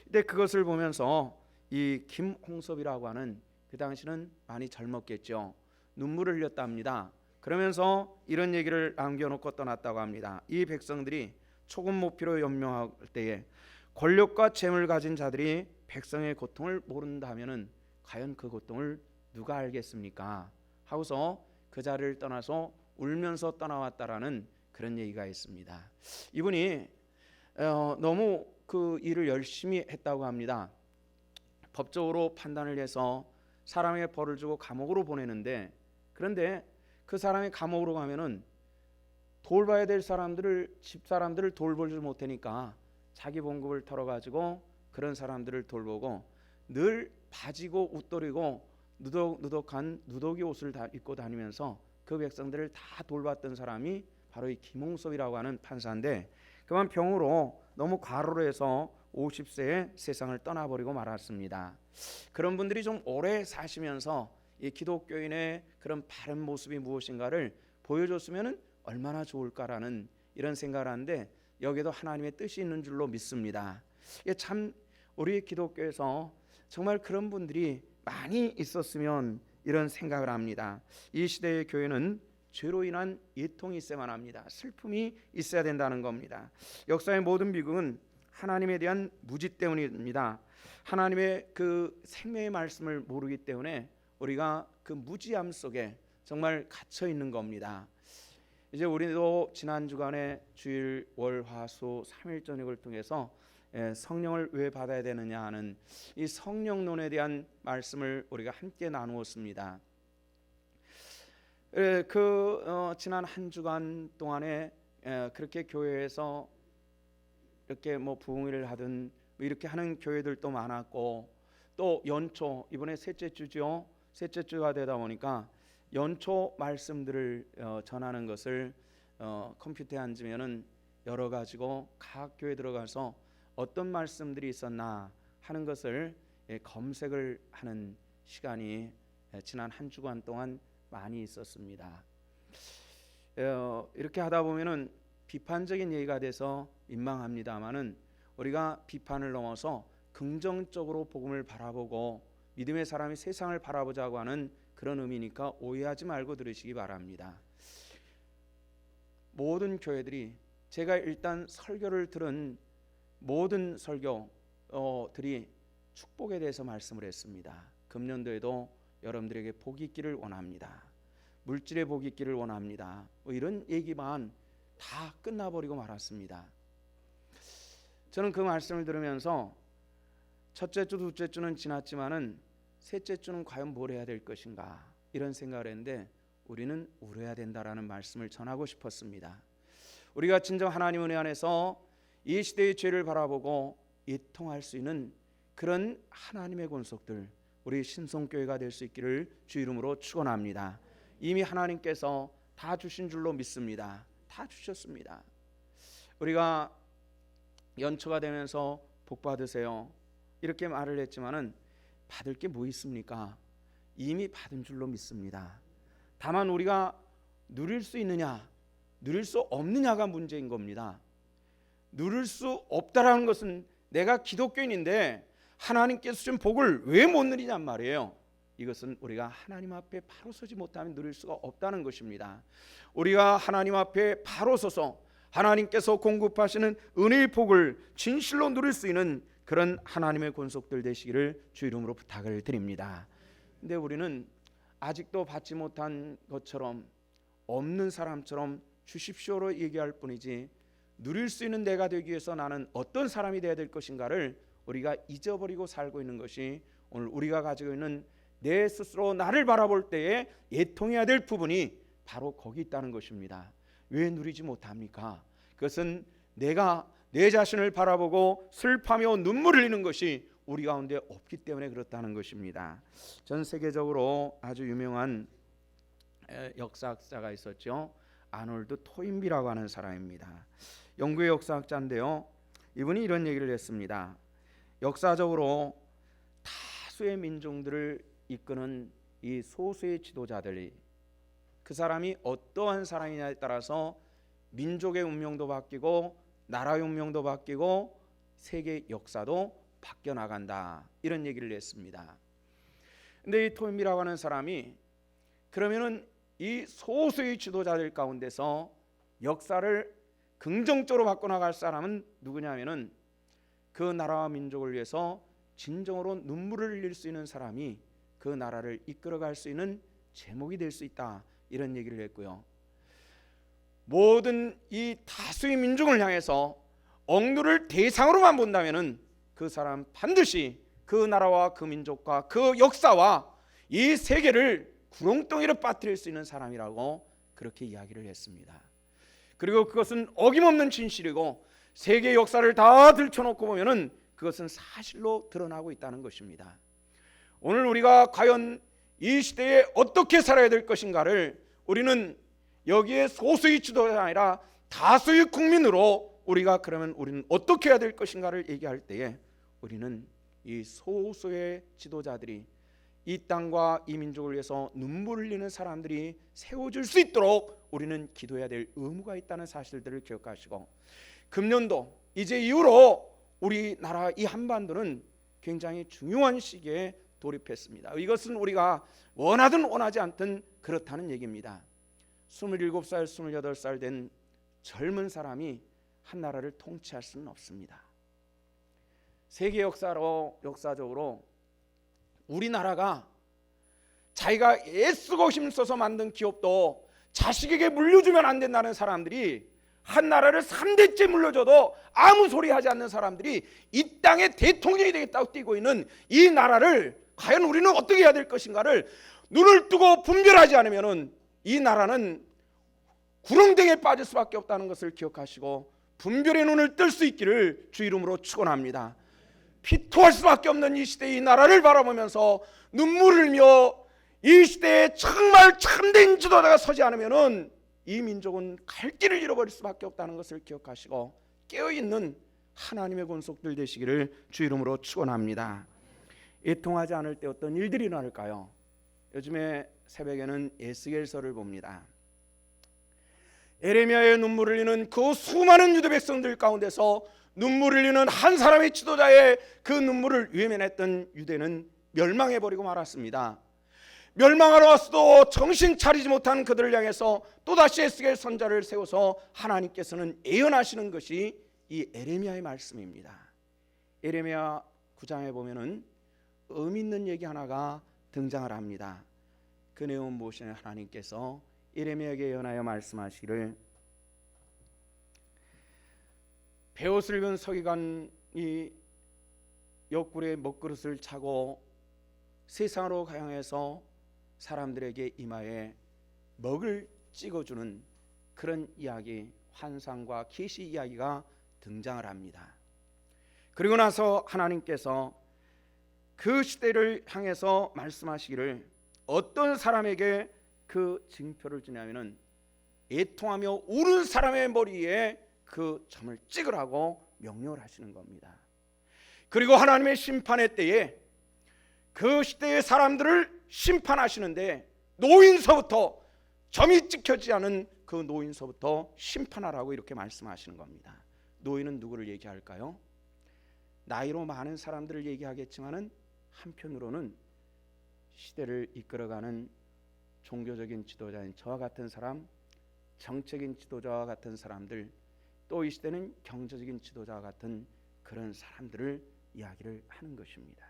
근데 그것을 보면서 이 김홍섭이라고 하는, 그 당시는 많이 젊었겠죠, 눈물을 흘렸답니다. 그러면서 이런 얘기를 남겨놓고 떠났다고 합니다. 이 백성들이 초급 목표로 연명할 때에 권력과 재물 가진 자들이 백성의 고통을 모른다면은 과연 그 고통을 누가 알겠습니까? 하고서 그 자리를 떠나서 울면서 떠나왔다라는 그런 얘기가 있습니다. 이분이 너무 그 일을 열심히 했다고 합니다. 법적으로 판단을 해서 사람에게 벌을 주고 감옥으로 보내는데, 그런데 그 사람이 감옥으로 가면은 돌봐야 될 집 사람들을 돌보지 못하니까 자기 봉급을 털어가지고 그런 사람들을 돌보고, 늘 바지고 웃돌이고 누덕한 누더기 옷을 입고 다니면서 그 백성들을 다 돌봤던 사람이 바로 이 김홍섭이라고 하는 판사인데, 그만 병으로 너무 과로로 해서 50세에 세상을 떠나버리고 말았습니다. 그런 분들이 좀 오래 사시면서 이 기독교인의 그런 바른 모습이 무엇인가를 보여줬으면 얼마나 좋을까라는 이런 생각을 하는데, 여기에도 하나님의 뜻이 있는 줄로 믿습니다. 참 우리 기독교에서 정말 그런 분들이 많이 있었으면 이런 생각을 합니다. 이 시대의 교회는 죄로 인한 애통이 있어야만 합니다. 슬픔이 있어야 된다는 겁니다. 역사의 모든 비극은 하나님에 대한 무지 때문입니다. 하나님의 그 생명의 말씀을 모르기 때문에 우리가 그 무지함 속에 정말 갇혀 있는 겁니다. 이제 우리도 지난 주간에 주일 월 화 수 3일 저녁을 통해서 성령을 왜 받아야 되느냐 하는 이 성령론에 대한 말씀을 우리가 함께 나누었습니다. 지난 한 주간 동안에 그렇게 교회에서 이렇게 뭐 부흥회를 하든 이렇게 하는 교회들도 많았고, 또 연초, 이번에 셋째 주죠. 셋째 주가 되다 보니까 연초 말씀들을 전하는 것을 컴퓨터에 앉으면은 열어 가지고 각 교회 들어가서 어떤 말씀들이 있었나 하는 것을 검색을 하는 시간이 지난 한 주간 동안 많이 있었습니다. 이렇게 하다 보면은 비판적인 얘기가 돼서 민망합니다만은, 우리가 비판을 넘어서 긍정적으로 복음을 바라보고 믿음의 사람이 세상을 바라보자고 하는 그런 의미니까 오해하지 말고 들으시기 바랍니다. 모든 교회들이, 제가 일단 설교를 들은 모든 설교들이 축복에 대해서 말씀을 했습니다. 금년도에도 여러분들에게 복이 있기를 원합니다. 물질의 복이 있기를 원합니다. 이런 얘기만 다 끝나버리고 말았습니다. 저는 그 말씀을 들으면서 첫째 주, 둘째 주는 지났지만은 셋째 주는 과연 뭘 해야 될 것인가, 이런 생각을 했는데, 우리는 울어야 된다라는 말씀을 전하고 싶었습니다. 우리가 진정 하나님 은혜 안에서 이 시대의 죄를 바라보고 애통할 수 있는 그런 하나님의 권속들, 우리 신성교회가 될 수 있기를 주 이름으로 축원합니다. 이미 하나님께서 다 주신 줄로 믿습니다. 다 주셨습니다. 우리가 연초가 되면서 복 받으세요 이렇게 말을 했지만은 받을 게 뭐 있습니까? 이미 받은 줄로 믿습니다. 다만 우리가 누릴 수 있느냐, 누릴 수 없느냐가 문제인 겁니다. 누릴 수 없다라는 것은 내가 기독교인인데 하나님께서 준 복을 왜 못 누리냔 말이에요. 이것은 우리가 하나님 앞에 바로 서지 못하면 누릴 수가 없다는 것입니다. 우리가 하나님 앞에 바로 서서 하나님께서 공급하시는 은혜의 복을 진실로 누릴 수 있는 그런 하나님의 권속들 되시기를 주 이름으로 부탁을 드립니다. 근데 우리는 아직도 받지 못한 것처럼 없는 사람처럼 주십시오로 얘기할 뿐이지 누릴 수 있는 내가 되기 위해서 나는 어떤 사람이 되어야 될 것인가를 우리가 잊어버리고 살고 있는 것이 오늘 우리가 가지고 있는 내 스스로 나를 바라볼 때에 애통해야 될 부분이 바로 거기 있다는 것입니다. 왜 누리지 못합니까? 그것은 내가 내 자신을 바라보고 슬퍼하며 눈물을 흘리는 것이 우리 가운데 없기 때문에 그렇다는 것입니다. 전 세계적으로 아주 유명한 역사학자가 있었죠. 아놀드 토인비라고 하는 사람입니다. 영국의 역사학자인데요. 이분이 이런 얘기를 했습니다. 역사적으로 다수의 민족들을 이끄는 이 소수의 지도자들이 그 사람이 어떠한 사람이냐에 따라서 민족의 운명도 바뀌고 나라의 운명도 바뀌고 세계 역사도 바뀌어 나간다, 이런 얘기를 했습니다. 근데 이 토인비라고 하는 사람이 그러면은 이 소수의 지도자들 가운데서 역사를 긍정적으로 바꿔나갈 사람은 누구냐면은 그 나라와 민족을 위해서 진정으로 눈물을 흘릴 수 있는 사람이 그 나라를 이끌어갈 수 있는 제목이 될 수 있다, 이런 얘기를 했고요. 모든 이 다수의 민족을 향해서 억누를 대상으로만 본다면은 그 사람 반드시 그 나라와 그 민족과 그 역사와 이 세계를 구렁텅이로 빠뜨릴 수 있는 사람이라고 그렇게 이야기를 했습니다. 그리고 그것은 어김없는 진실이고 세계 역사를 다 들춰놓고 보면은 그것은 사실로 드러나고 있다는 것입니다. 오늘 우리가 과연 이 시대에 어떻게 살아야 될 것인가를 우리는 여기에 소수의 지도자가 아니라 다수의 국민으로 우리는 어떻게 해야 될 것인가를 얘기할 때에 우리는 이 소수의 지도자들이 이 땅과 이 민족을 위해서 눈물 흘리는 사람들이 세워질 수 있도록 우리는 기도해야 될 의무가 있다는 사실들을 기억하시고, 금년도 이제 이후로 우리나라 이 한반도는 굉장히 중요한 시기에 돌입했습니다. 이것은 우리가 원하든 원하지 않든 그렇다는 얘기입니다. 27살, 28살 된 젊은 사람이 한 나라를 통치할 수는 없습니다. 세계 역사적으로 우리나라가 자기가 애쓰고 힘써서 만든 기업도 자식에게 물려주면 안 된다는 사람들이, 한 나라를 3대째 물려줘도 아무 소리 하지 않는 사람들이 이 땅의 대통령이 되겠다고 뛰고 있는 이 나라를 과연 우리는 어떻게 해야 될 것인가를 눈을 뜨고 분별하지 않으면 이 나라는 구렁텅이에 빠질 수밖에 없다는 것을 기억하시고 분별의 눈을 뜰 수 있기를 주 이름으로 축원합니다. 피토할 수밖에 없는 이 시대의 이 나라를 바라보면서 눈물을 흘며 이 시대에 정말 참된 지도자가 서지 않으면 이 민족은 갈 길을 잃어버릴 수밖에 없다는 것을 기억하시고 깨어있는 하나님의 권속들 되시기를 주 이름으로 축원합니다. 애통하지 않을 때 어떤 일들이 일어날까요? 요즘에 새벽에는 에스겔서를 봅니다. 에레미야의 눈물을 흘리는 그 수많은 유대 백성들 가운데서 눈물을 흘리는 한 사람의 지도자의 그 눈물을 외면했던 유대는 멸망해버리고 말았습니다. 멸망하러 왔어도 정신 차리지 못한 그들을 향해서 또다시 에스겔 선자를 세워서 하나님께서는 예언하시는 것이 이 에레미야의 말씀입니다. 에레미야 9장에 보면은 의미 있는 얘기 하나가 등장을 합니다. 그 내용은 무엇이냐? 하나님께서 에레미야에게 예언하여 말씀하시기를, 베옷을 입은 서기관이 옆구리에 먹그릇을 차고 세상으로 향해서 사람들에게 이마에 먹을 찍어주는 그런 이야기, 환상과 계시 이야기가 등장을 합니다. 그리고 나서 하나님께서 그 시대를 향해서 말씀하시기를 어떤 사람에게 그 징표를 주냐면은 애통하며 우는 사람의 머리에 그 점을 찍으라고 명령을 하시는 겁니다. 그리고 하나님의 심판의 때에 그 시대의 사람들을 심판하시는데 노인서부터 점이 찍혀지지 않은 그 노인서부터 심판하라고 이렇게 말씀하시는 겁니다. 노예는 누구를 얘기할까요? 나이로 많은 사람들을 얘기하겠지만은 한편으로는 시대를 이끌어가는 종교적인 지도자인 저와 같은 사람, 정책인 지도자와 같은 사람들, 또 이 시대는 경제적인 지도자와 같은 그런 사람들을 이야기를 하는 것입니다.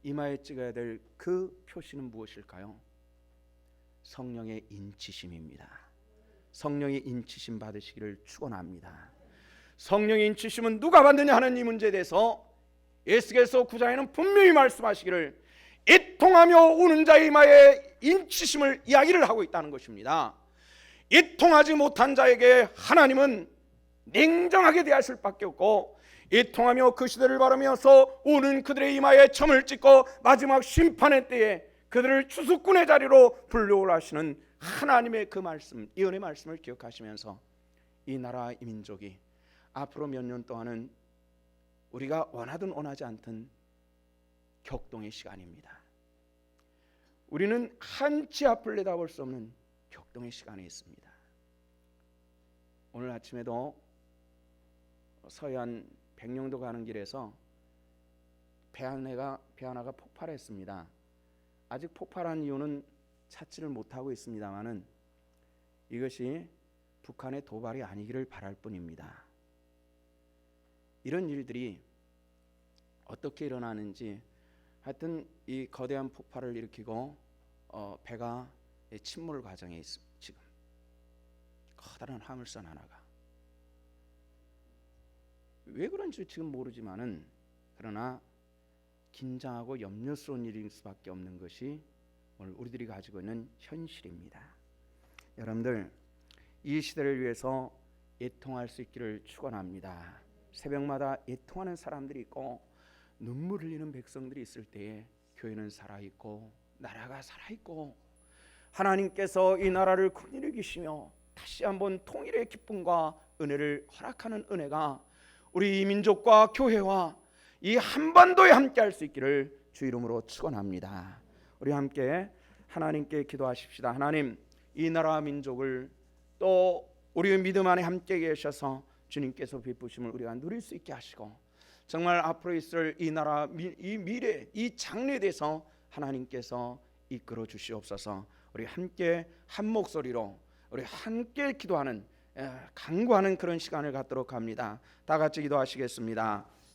이마에 찍어야 될 그 표시는 무엇일까요? 성령의 인치심입니다. 성령의 인치심 받으시기를 축원합니다. 성령의 인치심은 누가 받느냐 하는 이 문제에 대해서 에스겔서 9장에는 분명히 말씀하시기를 이통하며 우는 자의 이마에 인치심을 이야기를 하고 있다는 것입니다. 이통하지 못한 자에게 하나님은 냉정하게 대하실 수밖에 없고, 이통하며 그 시대를 바라면서 우는 그들의 이마에 점을 찍고 마지막 심판의 때에 그들을 추수꾼의 자리로 불러오라 하시는 하나님의 그 말씀, 예언의 말씀을 기억하시면서 이 나라 이 민족이 앞으로 몇 년 동안은 우리가 원하든 원하지 않든 격동의 시간입니다. 우리는 한치 앞을 내다볼 수 없는 격동의 시간에 있습니다. 오늘 아침에도 서해안 백령도 가는 길에서 배 하나가 폭발했습니다. 아직 폭발한 이유는 찾지를 못하고 있습니다만은 이것이 북한의 도발이 아니기를 바랄 뿐입니다. 이런 일들이 어떻게 일어나는지, 하여튼 이 거대한 폭발을 일으키고 배가 침몰 과정에 있습니다. 지금 커다란 화물선 하나가 왜 그런지 지금 모르지만은, 그러나 긴장하고 염려스러운 일일 수밖에 없는 것이 오늘 우리들이 가지고 있는 현실입니다. 여러분들, 이 시대를 위해서 애통할 수 있기를 축원합니다. 새벽마다 애통하는 사람들이 있고 눈물 흘리는 백성들이 있을 때에 교회는 살아있고 나라가 살아있고 하나님께서 이 나라를 긍휼히 여기시며 다시 한번 통일의 기쁨과 은혜를 허락하는 은혜가 우리 이 민족과 교회와 이 한반도에 함께 할 수 있기를 주 이름으로 축원합니다. 우리 함께 하나님께 기도하십시다. 하나님, 이 나라 민족을 또 우리의 믿음 안에 함께 계셔서 주님께서 베푸심을 우리가 누릴 수 있게 하시고, 정말 앞으로 있을 이 나라 이 미래 이 장래에 대해서 하나님께서 이끌어 주시옵소서. 우리 함께 한 목소리로 우리 함께 기도하는 간구하는 그런 시간을 갖도록 합니다. 다 같이 기도하시겠습니다.